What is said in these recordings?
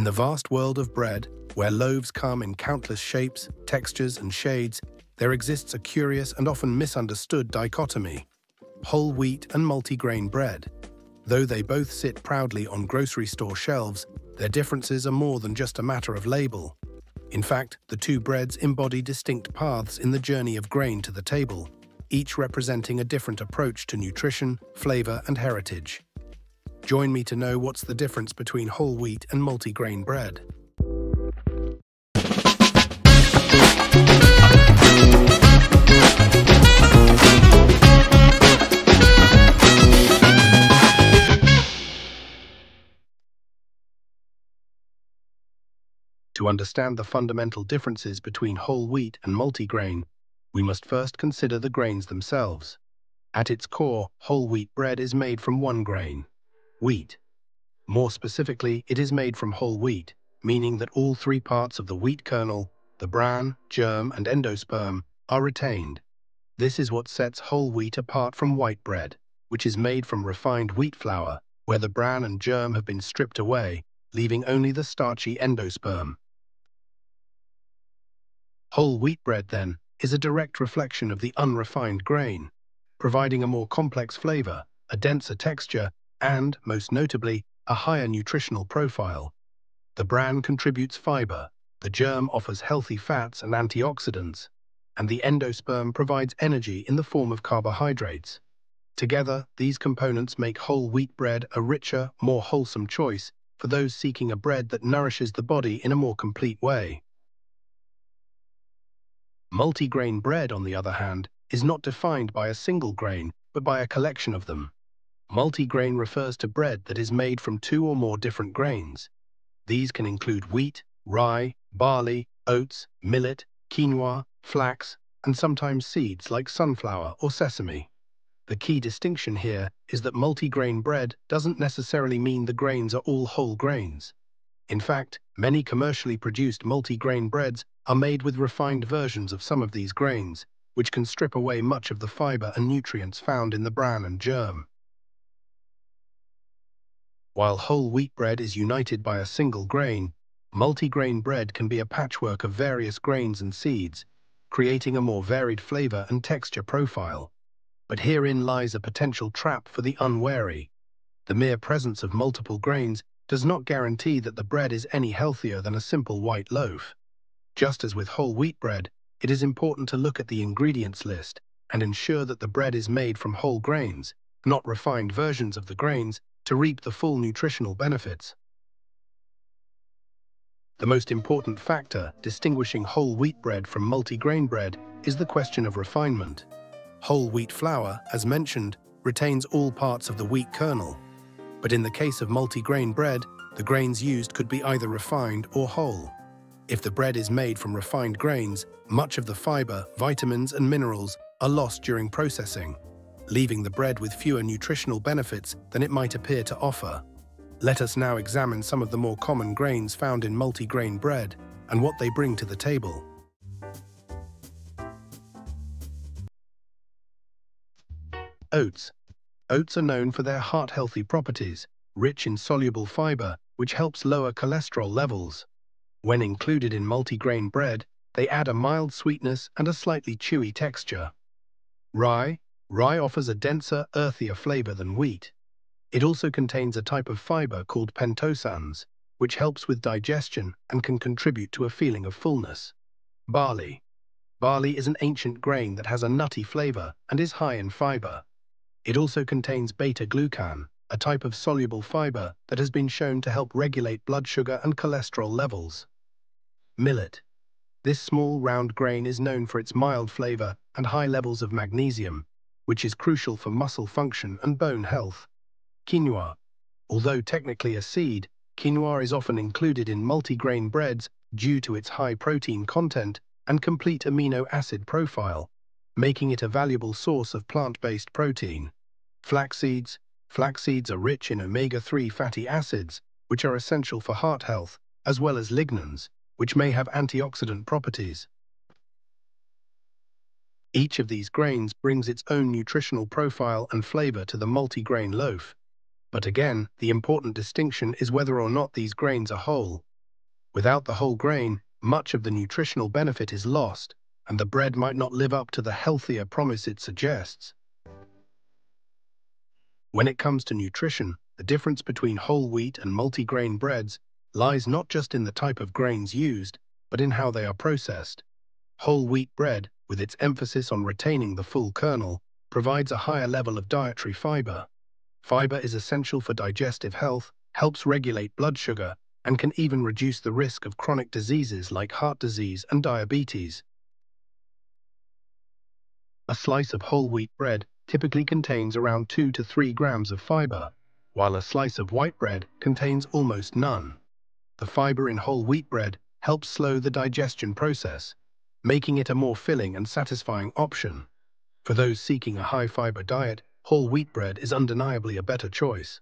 In the vast world of bread, where loaves come in countless shapes, textures, and shades, there exists a curious and often misunderstood dichotomy: whole wheat and multigrain bread. Though they both sit proudly on grocery store shelves, their differences are more than just a matter of label. In fact, the two breads embody distinct paths in the journey of grain to the table, each representing a different approach to nutrition, flavor, and heritage. Join me to know what's the difference between whole wheat and multigrain bread. To understand the fundamental differences between whole wheat and multigrain, we must first consider the grains themselves. At its core, whole wheat bread is made from one grain: wheat. More specifically, it is made from whole wheat, meaning that all three parts of the wheat kernel, the bran, germ, and endosperm, are retained. This is what sets whole wheat apart from white bread, which is made from refined wheat flour, where the bran and germ have been stripped away, leaving only the starchy endosperm. Whole wheat bread, then, is a direct reflection of the unrefined grain, providing a more complex flavor, a denser texture, and, most notably, a higher nutritional profile. The bran contributes fiber, the germ offers healthy fats and antioxidants, and the endosperm provides energy in the form of carbohydrates. Together, these components make whole wheat bread a richer, more wholesome choice for those seeking a bread that nourishes the body in a more complete way. Multigrain bread, on the other hand, is not defined by a single grain, but by a collection of them. Multigrain refers to bread that is made from two or more different grains. These can include wheat, rye, barley, oats, millet, quinoa, flax, and sometimes seeds like sunflower or sesame. The key distinction here is that multigrain bread doesn't necessarily mean the grains are all whole grains. In fact, many commercially produced multigrain breads are made with refined versions of some of these grains, which can strip away much of the fiber and nutrients found in the bran and germ. While whole wheat bread is united by a single grain, multigrain bread can be a patchwork of various grains and seeds, creating a more varied flavor and texture profile. But herein lies a potential trap for the unwary. The mere presence of multiple grains does not guarantee that the bread is any healthier than a simple white loaf. Just as with whole wheat bread, it is important to look at the ingredients list and ensure that the bread is made from whole grains, not refined versions of the grains, to reap the full nutritional benefits. The most important factor distinguishing whole wheat bread from multigrain bread is the question of refinement. Whole wheat flour, as mentioned, retains all parts of the wheat kernel. But in the case of multigrain bread, the grains used could be either refined or whole. If the bread is made from refined grains, much of the fiber, vitamins, and minerals are lost during processing, leaving the bread with fewer nutritional benefits than it might appear to offer. Let us now examine some of the more common grains found in multigrain bread and what they bring to the table. Oats. Oats are known for their heart-healthy properties, rich in soluble fiber, which helps lower cholesterol levels. When included in multigrain bread, they add a mild sweetness and a slightly chewy texture. Rye. Rye offers a denser, earthier flavor than wheat. It also contains a type of fiber called pentosans, which helps with digestion and can contribute to a feeling of fullness. Barley. Barley is an ancient grain that has a nutty flavor and is high in fiber. It also contains beta-glucan, a type of soluble fiber that has been shown to help regulate blood sugar and cholesterol levels. Millet. This small, round grain is known for its mild flavor and high levels of magnesium, which is crucial for muscle function and bone health. Quinoa. Although technically a seed, quinoa is often included in multigrain breads due to its high protein content and complete amino acid profile, making it a valuable source of plant-based protein. Flax seeds. Flax seeds are rich in omega-3 fatty acids, which are essential for heart health, as well as lignans, which may have antioxidant properties. Each of these grains brings its own nutritional profile and flavor to the multigrain loaf. But again, the important distinction is whether or not these grains are whole. Without the whole grain, much of the nutritional benefit is lost, and the bread might not live up to the healthier promise it suggests. When it comes to nutrition, the difference between whole wheat and multigrain breads lies not just in the type of grains used, but in how they are processed. Whole wheat bread, with its emphasis on retaining the full kernel, provides a higher level of dietary fiber. Fiber is essential for digestive health, helps regulate blood sugar, and can even reduce the risk of chronic diseases like heart disease and diabetes. A slice of whole wheat bread typically contains around 2 to 3 grams of fiber, while a slice of white bread contains almost none. The fiber in whole wheat bread helps slow the digestion process, making it a more filling and satisfying option. For those seeking a high-fiber diet, whole wheat bread is undeniably a better choice.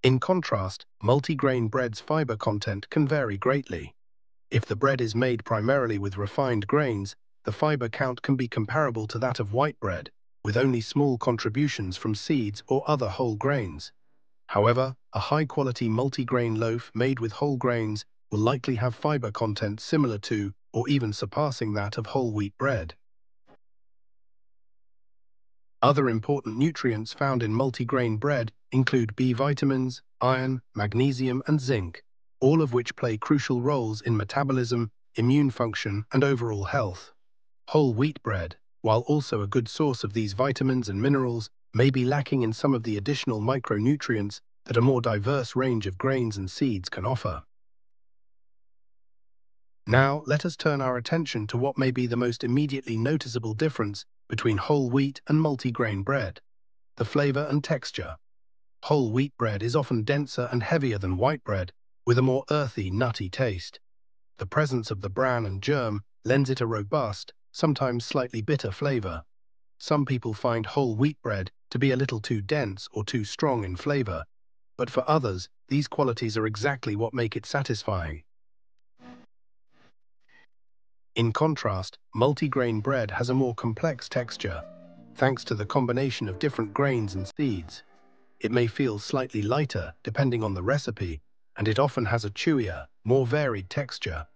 In contrast, multigrain bread's fiber content can vary greatly. If the bread is made primarily with refined grains, the fiber count can be comparable to that of white bread, with only small contributions from seeds or other whole grains. However, a high-quality multigrain loaf made with whole grains will likely have fiber content similar to or even surpassing that of whole wheat bread. Other important nutrients found in multigrain bread include B vitamins, iron, magnesium, and zinc, all of which play crucial roles in metabolism, immune function, and overall health. Whole wheat bread, while also a good source of these vitamins and minerals, may be lacking in some of the additional micronutrients that a more diverse range of grains and seeds can offer. Now, let us turn our attention to what may be the most immediately noticeable difference between whole wheat and multigrain bread: the flavor and texture. Whole wheat bread is often denser and heavier than white bread, with a more earthy, nutty taste. The presence of the bran and germ lends it a robust, sometimes slightly bitter flavor. Some people find whole wheat bread to be a little too dense or too strong in flavor, but for others, these qualities are exactly what make it satisfying. In contrast, multigrain bread has a more complex texture, thanks to the combination of different grains and seeds. It may feel slightly lighter, depending on the recipe, and it often has a chewier, more varied texture.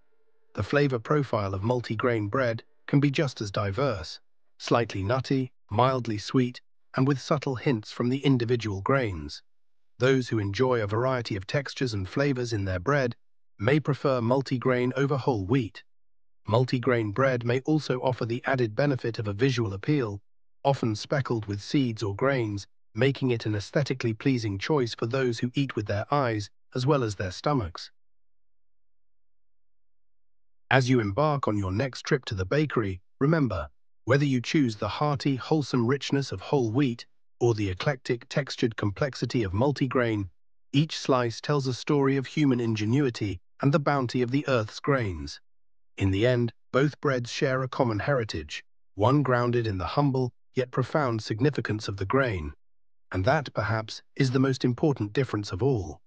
The flavor profile of multigrain bread can be just as diverse: slightly nutty, mildly sweet, and with subtle hints from the individual grains. Those who enjoy a variety of textures and flavors in their bread may prefer multigrain over whole wheat. Multigrain bread may also offer the added benefit of a visual appeal, often speckled with seeds or grains, making it an aesthetically pleasing choice for those who eat with their eyes as well as their stomachs. As you embark on your next trip to the bakery, remember, whether you choose the hearty, wholesome richness of whole wheat or the eclectic, textured complexity of multigrain, each slice tells a story of human ingenuity and the bounty of the earth's grains. In the end, both breads share a common heritage, one grounded in the humble yet profound significance of the grain. And that, perhaps, is the most important difference of all.